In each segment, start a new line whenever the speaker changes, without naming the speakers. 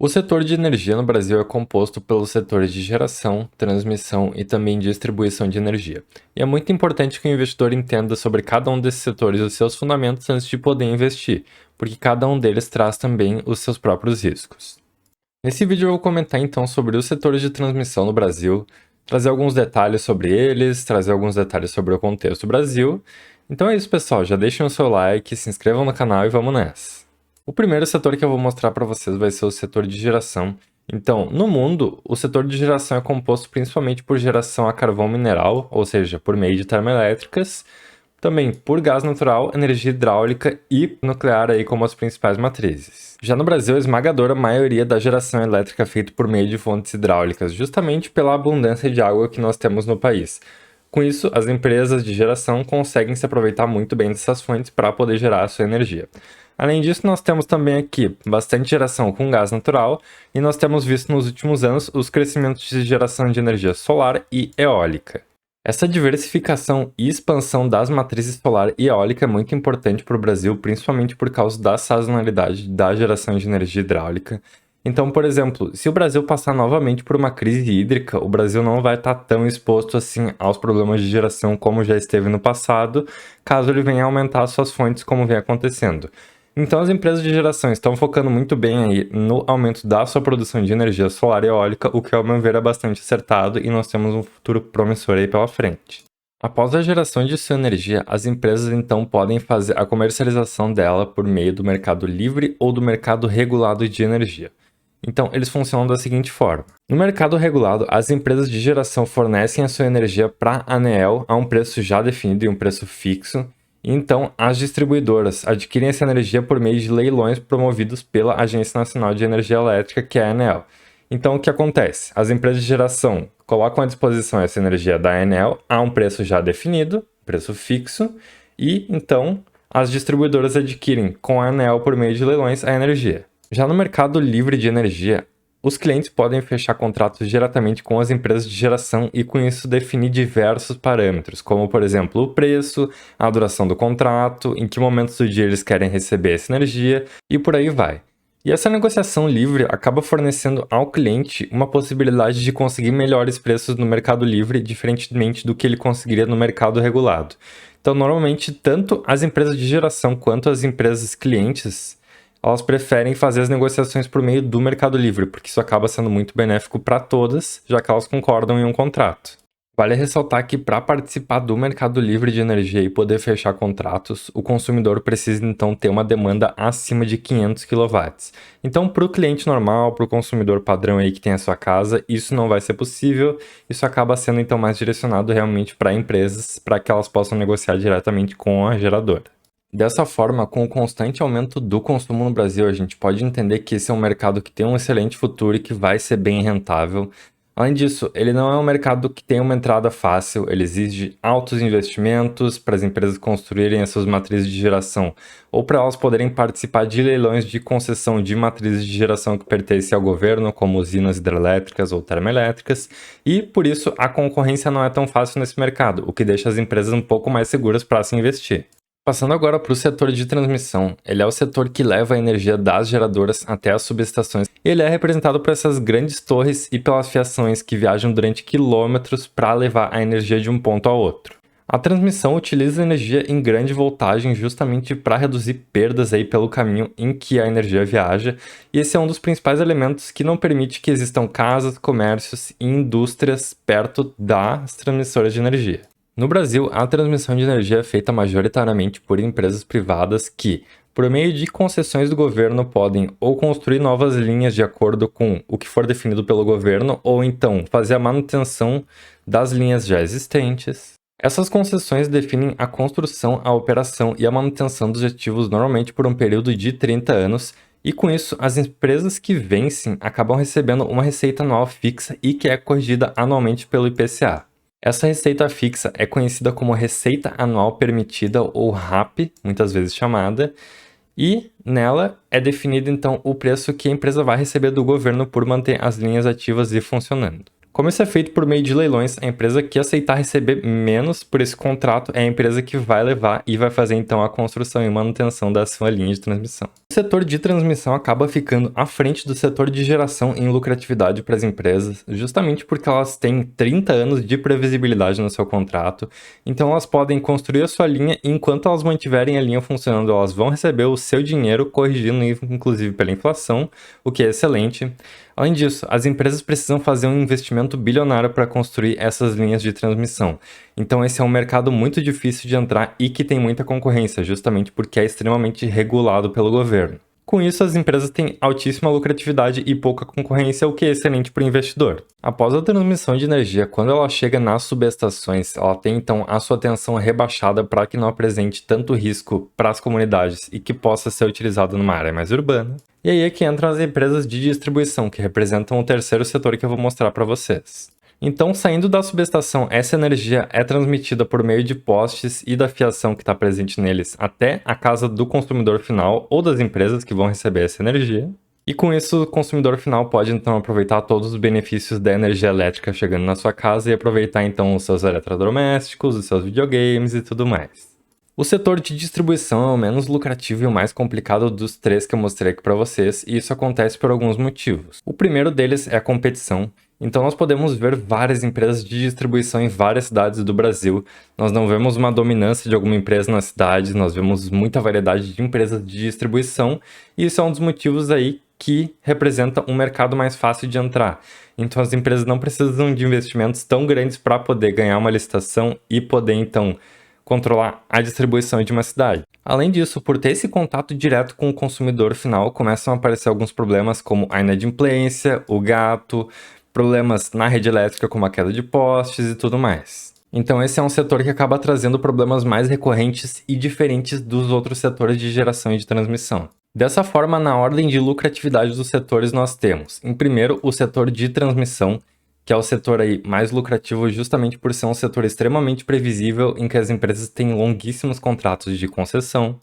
O setor de energia no Brasil é composto pelos setores de geração, transmissão e também distribuição de energia. E é muito importante que o investidor entenda sobre cada um desses setores e os seus fundamentos antes de poder investir, porque cada um deles traz também os seus próprios riscos. Nesse vídeo eu vou comentar então sobre os setores de transmissão no Brasil, trazer alguns detalhes sobre eles, trazer alguns detalhes sobre o contexto do Brasil. Então é isso, pessoal, já deixem o seu like, se inscrevam no canal e vamos nessa. O primeiro setor que eu vou mostrar para vocês vai ser o setor de geração. Então, no mundo, o setor de geração é composto principalmente por geração a carvão mineral, ou seja, por meio de termoelétricas, também por gás natural, energia hidráulica e nuclear aí como as principais matrizes. Já no Brasil, a esmagadora maioria da geração elétrica é feita por meio de fontes hidráulicas, justamente pela abundância de água que nós temos no país. Com isso, as empresas de geração conseguem se aproveitar muito bem dessas fontes para poder gerar a sua energia. Além disso, nós temos também aqui bastante geração com gás natural e nós temos visto nos últimos anos os crescimentos de geração de energia solar e eólica. Essa diversificação e expansão das matrizes solar e eólica é muito importante para o Brasil, principalmente por causa da sazonalidade da geração de energia hidráulica. Então, por exemplo, se o Brasil passar novamente por uma crise hídrica, o Brasil não vai estar tão exposto assim aos problemas de geração como já esteve no passado, caso ele venha aumentar suas fontes como vem acontecendo. Então, as empresas de geração estão focando muito bem aí no aumento da sua produção de energia solar e eólica, o que, ao meu ver, é bastante acertado e nós temos um futuro promissor aí pela frente. Após a geração de sua energia, as empresas então podem fazer a comercialização dela por meio do mercado livre ou do mercado regulado de energia. Então, eles funcionam da seguinte forma. No mercado regulado, as empresas de geração fornecem a sua energia para a ANEEL a um preço já definido e um preço fixo. Então, as distribuidoras adquirem essa energia por meio de leilões promovidos pela Agência Nacional de Energia Elétrica, que é a ANEEL. Então, o que acontece? As empresas de geração colocam à disposição essa energia da ANEEL a um preço já definido, preço fixo, e então as distribuidoras adquirem com a ANEEL por meio de leilões a energia. Já no mercado livre de energia, os clientes podem fechar contratos diretamente com as empresas de geração e com isso definir diversos parâmetros, como por exemplo o preço, a duração do contrato, em que momentos do dia eles querem receber essa energia e por aí vai. E essa negociação livre acaba fornecendo ao cliente uma possibilidade de conseguir melhores preços no mercado livre, diferentemente do que ele conseguiria no mercado regulado. Então, normalmente, tanto as empresas de geração quanto as empresas clientes elas preferem fazer as negociações por meio do Mercado Livre, porque isso acaba sendo muito benéfico para todas, já que elas concordam em um contrato. Vale ressaltar que para participar do Mercado Livre de energia e poder fechar contratos, o consumidor precisa então ter uma demanda acima de 500 kW. Então, para o cliente normal, para o consumidor padrão aí que tem a sua casa, isso não vai ser possível. Isso acaba sendo então mais direcionado realmente para empresas, para que elas possam negociar diretamente com a geradora. Dessa forma, com o constante aumento do consumo no Brasil, a gente pode entender que esse é um mercado que tem um excelente futuro e que vai ser bem rentável. Além disso, ele não é um mercado que tem uma entrada fácil, ele exige altos investimentos para as empresas construírem as suas matrizes de geração ou para elas poderem participar de leilões de concessão de matrizes de geração que pertencem ao governo, como usinas hidrelétricas ou termoelétricas, e por isso a concorrência não é tão fácil nesse mercado, o que deixa as empresas um pouco mais seguras para se investir. Passando agora para o setor de transmissão, ele é o setor que leva a energia das geradoras até as subestações. Ele é representado por essas grandes torres e pelas fiações que viajam durante quilômetros para levar a energia de um ponto a outro. A transmissão utiliza energia em grande voltagem justamente para reduzir perdas aí pelo caminho em que a energia viaja, e esse é um dos principais elementos que não permite que existam casas, comércios e indústrias perto das transmissoras de energia. No Brasil, a transmissão de energia é feita majoritariamente por empresas privadas que, por meio de concessões do governo, podem ou construir novas linhas de acordo com o que for definido pelo governo, ou então fazer a manutenção das linhas já existentes. Essas concessões definem a construção, a operação e a manutenção dos ativos normalmente por um período de 30 anos, e com isso, as empresas que vencem acabam recebendo uma receita anual fixa e que é corrigida anualmente pelo IPCA. Essa receita fixa é conhecida como Receita Anual Permitida, ou RAP, muitas vezes chamada, e nela é definido então o preço que a empresa vai receber do governo por manter as linhas ativas e funcionando. Como isso é feito por meio de leilões, a empresa que aceitar receber menos por esse contrato é a empresa que vai levar e vai fazer então a construção e manutenção da sua linha de transmissão. O setor de transmissão acaba ficando à frente do setor de geração em lucratividade para as empresas, justamente porque elas têm 30 anos de previsibilidade no seu contrato, então elas podem construir a sua linha e enquanto elas mantiverem a linha funcionando, elas vão receber o seu dinheiro corrigindo inclusive pela inflação, o que é excelente. Além disso, as empresas precisam fazer um investimento bilionário para construir essas linhas de transmissão. Então esse é um mercado muito difícil de entrar e que tem muita concorrência, justamente porque é extremamente regulado pelo governo. Com isso, as empresas têm altíssima lucratividade e pouca concorrência, o que é excelente para o investidor. Após a transmissão de energia, quando ela chega nas subestações, ela tem então a sua atenção rebaixada para que não apresente tanto risco para as comunidades e que possa ser utilizada numa área mais urbana. E aí é que entram as empresas de distribuição, que representam o terceiro setor que eu vou mostrar para vocês. Então, saindo da subestação, essa energia é transmitida por meio de postes e da fiação que está presente neles até a casa do consumidor final ou das empresas que vão receber essa energia. E com isso, o consumidor final pode então aproveitar todos os benefícios da energia elétrica chegando na sua casa e aproveitar então os seus eletrodomésticos, os seus videogames e tudo mais. O setor de distribuição é o menos lucrativo e o mais complicado dos três que eu mostrei aqui para vocês, e isso acontece por alguns motivos. O primeiro deles é a competição. Então nós podemos ver várias empresas de distribuição em várias cidades do Brasil. Nós não vemos uma dominância de alguma empresa nas cidades, nós vemos muita variedade de empresas de distribuição, e isso é um dos motivos aí que representa um mercado mais fácil de entrar. Então as empresas não precisam de investimentos tão grandes para poder ganhar uma licitação e poder então controlar a distribuição de uma cidade. Além disso, por ter esse contato direto com o consumidor final, começam a aparecer alguns problemas como a inadimplência, o gato, problemas na rede elétrica como a queda de postes e tudo mais. Então esse é um setor que acaba trazendo problemas mais recorrentes e diferentes dos outros setores de geração e de transmissão. Dessa forma, na ordem de lucratividade dos setores nós temos, em primeiro, o setor de transmissão, que é o setor aí mais lucrativo justamente por ser um setor extremamente previsível em que as empresas têm longuíssimos contratos de concessão.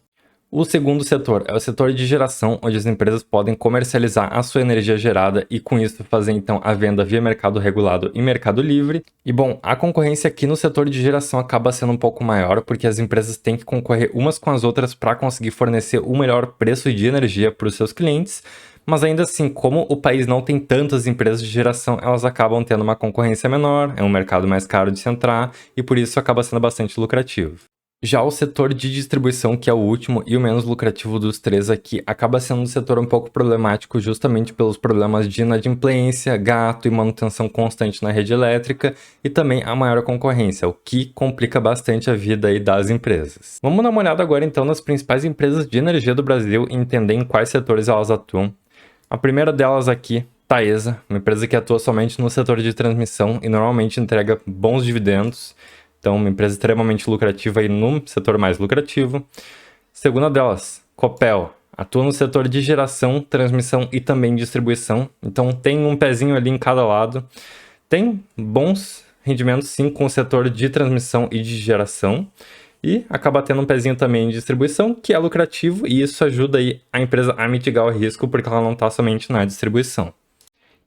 O segundo setor é o setor de geração, onde as empresas podem comercializar a sua energia gerada e com isso fazer então a venda via mercado regulado e mercado livre. E bom, a concorrência aqui no setor de geração acaba sendo um pouco maior porque as empresas têm que concorrer umas com as outras para conseguir fornecer o melhor preço de energia para os seus clientes. Mas ainda assim, como o país não tem tantas empresas de geração, elas acabam tendo uma concorrência menor, é um mercado mais caro de se entrar e por isso acaba sendo bastante lucrativo. Já o setor de distribuição, que é o último e o menos lucrativo dos três aqui, acaba sendo um setor um pouco problemático justamente pelos problemas de inadimplência, gato e manutenção constante na rede elétrica e também a maior concorrência, o que complica bastante a vida aí das empresas. Vamos dar uma olhada agora então nas principais empresas de energia do Brasil e entender em quais setores elas atuam. A primeira delas aqui, Taesa, uma empresa que atua somente no setor de transmissão e normalmente entrega bons dividendos. Então, uma empresa extremamente lucrativa aí no setor mais lucrativo. Segunda delas, Copel, atua no setor de geração, transmissão e também distribuição. Então, tem um pezinho ali em cada lado. Tem bons rendimentos, sim, com o setor de transmissão e de geração. E acaba tendo um pezinho também em distribuição, que é lucrativo, e isso ajuda aí a empresa a mitigar o risco, porque ela não está somente na distribuição.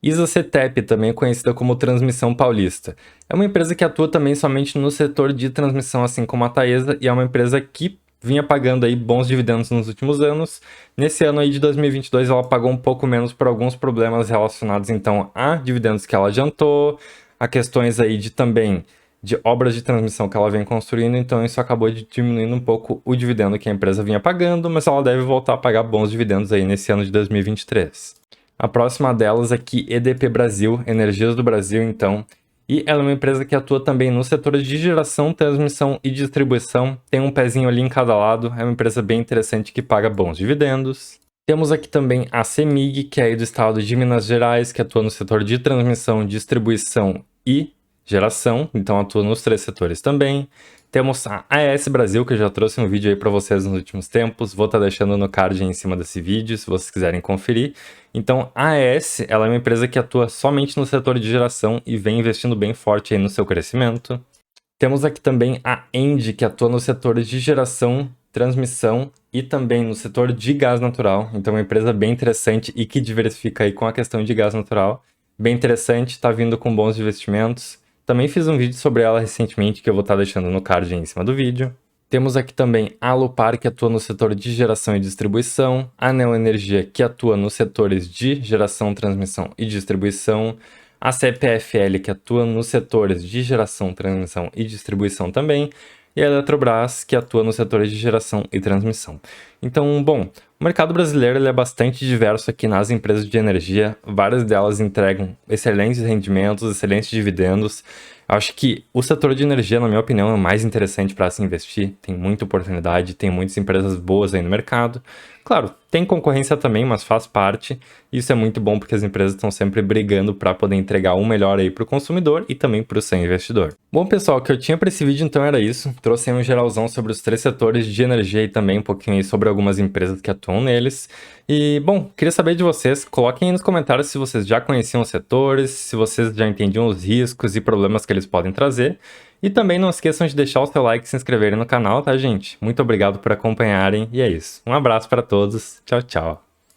ISA-CTEP, também conhecida como Transmissão Paulista, é uma empresa que atua também somente no setor de transmissão, assim como a Taesa, e é uma empresa que vinha pagando aí bons dividendos nos últimos anos. Nesse ano aí de 2022, ela pagou um pouco menos por alguns problemas relacionados então a dividendos que ela adiantou, a questões aí de também de obras de transmissão que ela vem construindo, então isso acabou diminuindo um pouco o dividendo que a empresa vinha pagando, mas ela deve voltar a pagar bons dividendos aí nesse ano de 2023. A próxima delas aqui, EDP Brasil, Energias do Brasil, então, e ela é uma empresa que atua também no setor de geração, transmissão e distribuição, tem um pezinho ali em cada lado, é uma empresa bem interessante que paga bons dividendos. Temos aqui também a CEMIG, que é aí do estado de Minas Gerais, que atua no setor de transmissão, distribuição e geração, então atua nos três setores também. Temos a AES Brasil, que eu já trouxe um vídeo aí para vocês nos últimos tempos, vou estar deixando no card aí em cima desse vídeo, se vocês quiserem conferir. Então, a AES, ela é uma empresa que atua somente no setor de geração e vem investindo bem forte aí no seu crescimento. Temos aqui também a ENGIE, que atua no setor de geração, transmissão e também no setor de gás natural. Então, é uma empresa bem interessante e que diversifica aí com a questão de gás natural. bem interessante, está vindo com bons investimentos. Também fiz um vídeo sobre ela recentemente que eu vou estar deixando no card aí em cima do vídeo. Temos aqui também a Alupar, que atua no setor de geração e distribuição, a Neoenergia, que atua nos setores de geração, transmissão e distribuição, a CPFL, que atua nos setores de geração, transmissão e distribuição também, e a Eletrobras, que atua nos setores de geração e transmissão. Então, bom, o mercado brasileiro ele é bastante diverso aqui nas empresas de energia, várias delas entregam excelentes rendimentos, excelentes dividendos. Eu acho que o setor de energia, na minha opinião, é o mais interessante para se investir, tem muita oportunidade, tem muitas empresas boas aí no mercado. Claro, tem concorrência também, mas faz parte. Isso é muito bom porque as empresas estão sempre brigando para poder entregar o melhor aí para o consumidor e também para o seu investidor. Bom, pessoal, o que eu tinha para esse vídeo então era isso. Trouxe aí um geralzão sobre os 3 setores de energia e também um pouquinho aí sobre algumas empresas que atuam neles. E, bom, queria saber de vocês, coloquem aí nos comentários se vocês já conheciam os setores, se vocês já entendiam os riscos e problemas que eles podem trazer. E também não esqueçam de deixar o seu like e se inscreverem no canal, tá, gente? Muito obrigado por acompanharem e é isso. Um abraço para todos. Tchau, tchau.